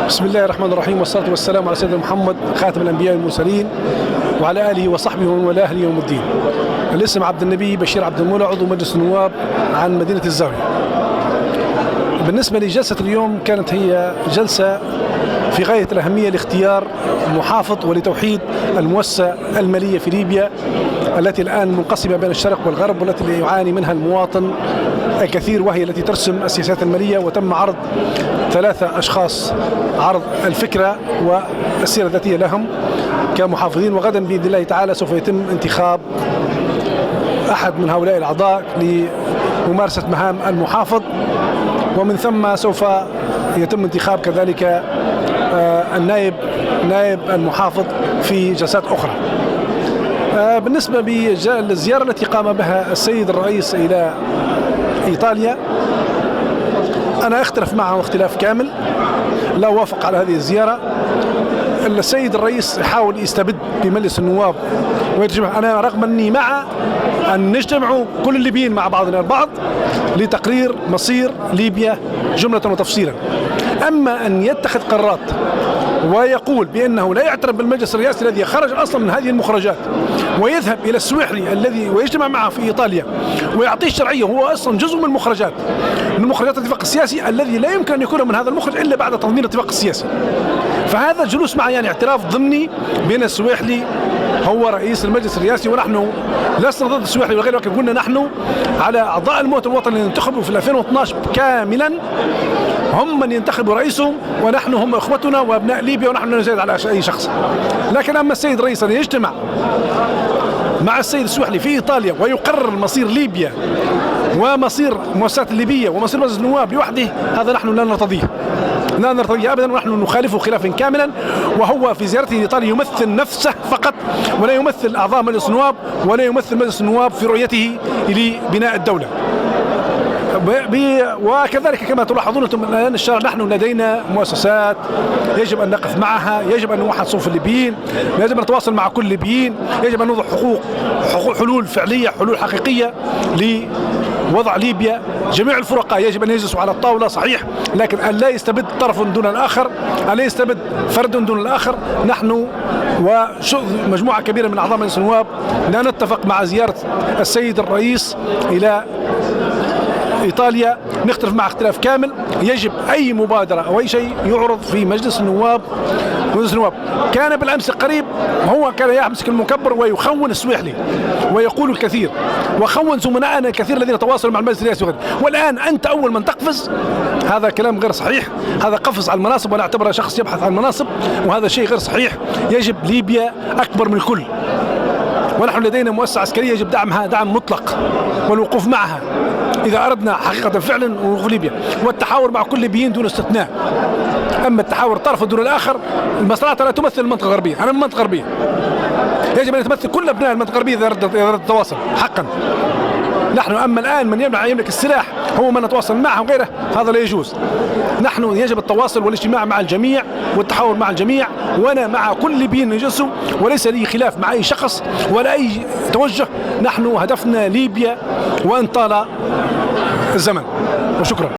بسم الله الرحمن الرحيم، والصلاة والسلام على سيدنا محمد خاتم الأنبياء والمرسلين وعلى آله وصحبه ومن والاه ليوم الدين. الاسم عبد النبي بشير عبد المولى، عضو مجلس النواب عن مدينة الزاوية. بالنسبة لجلسة اليوم كانت هي جلسة في غاية الأهمية لاختيار محافظ ولتوحيد المؤسسة المالية في ليبيا التي الآن منقسمة بين الشرق والغرب، والتي يعاني منها المواطن الكثير، وهي التي ترسم السياسات المالية. وتم عرض 3 أشخاص، عرض الفكرة والسيرة الذاتية لهم كمحافظين، وغدا بإذن الله تعالى سوف يتم انتخاب أحد من هؤلاء الأعضاء لممارسة مهام المحافظ، ومن ثم سوف يتم انتخاب كذلك نائب المحافظ في جلسات أخرى. بالنسبة للزيارة التي قام بها السيد الرئيس إلى إيطاليا، أنا أختلف معه اختلاف كامل، لا أوافق على هذه الزيارة. السيد الرئيس يحاول يستبد بمجلس النواب ويتجمع. أنا رغم أني مع أن نجتمع كل الليبيين مع بعضنا البعض لتقرير مصير ليبيا جملة وتفصيلا، أما أن يتخذ قرارات ويقول بأنه لا يعترف بالمجلس الرئاسي الذي خرج أصلا من هذه المخرجات، ويذهب إلى السويحلي الذي ويجتمع معه في إيطاليا ويعطيه الشرعية، هو أصلا جزء من مخرجات الاتفاق السياسي الذي لا يمكن أن يكون من هذا المخرج إلا بعد تضمين الاتفاق السياسي. فهذا الجلوس معه يعني اعتراف ضمني بأن السويحلي هو رئيس المجلس الرئاسي، ونحن لسنا ضد السويحلي وغيره، ولكن قلنا نحن على أعضاء المؤتمر الوطني اللي انتخبوا في 2012 كاملا هم من ينتخبوا رئيسهم، ونحن هم اخوتنا وابناء ليبيا، ونحن لا نزايد على اي شخص. لكن اما السيد الرئيس ان يجتمع مع السيد السويحلي في ايطاليا ويقرر مصير ليبيا ومصير المؤسسات الليبيه ومصير مجلس النواب لوحده، هذا نحن لا نرتضيه ابدا، ونحن نخالفه خلافا كاملا. وهو في زيارته لايطاليا يمثل نفسه فقط، ولا يمثل اعضاء مجلس النواب، ولا يمثل مجلس النواب في رؤيته لبناء الدوله. وكذلك كما تلاحظون انتم الان الشارع، نحن لدينا مؤسسات يجب ان نقف معها، يجب ان نوحد صفوف الليبيين، يجب ان نتواصل مع كل الليبيين، يجب ان نوضع حلول فعليه، حلول حقيقيه لوضع ليبيا. جميع الفرقاء يجب ان يجلسوا على الطاوله صحيح، لكن ان لا يستبد طرف دون الاخر، ان لا يستبد فرد دون الاخر. نحن ومجموعه كبيره من اعضاء مجلس النواب لا نتفق مع زياره السيد الرئيس الى إيطاليا، نختلف مع اختلاف كامل. يجب أي مبادرة أو أي شيء يعرض في مجلس النواب. كان بالأمس القريب هو كان يمسك المكبر ويخون السويحلي ويقول الكثير، وخون زملائنا الكثير الذين تواصلوا مع المجلس الرئاسي، والآن أنت أول من تقفز. هذا كلام غير صحيح، هذا قفز على المناصب، وأنا أعتبره شخص يبحث عن المناصب، وهذا شيء غير صحيح. يجب ليبيا أكبر من الكل، ونحن لدينا مؤسسة عسكرية يجب دعمها دعم مطلق والوقوف معها إذا أردنا حقيقة فعلا وقوف ليبيا، والتحاور مع كل الليبيين دون استثناء. أما التحاور طرف دون الآخر، المصلحة لا تمثل المنطقة الغربية. أنا من المنطقة الغربية، يجب أن يتمثل كل أبناء المنطقة الغربية إذا أردت التواصل حقا. نحن أما الآن من يملك السلاح هو من نتواصل معه وغيره، هذا لا يجوز. نحن يجب التواصل والاجتماع مع الجميع والتحاور مع الجميع، وأنا مع كل الليبيين يجلسوا، وليس لي خلاف مع أي شخص ولا أي توجه. نحن هدفنا ليبيا وإن طال الزمن. وشكرا.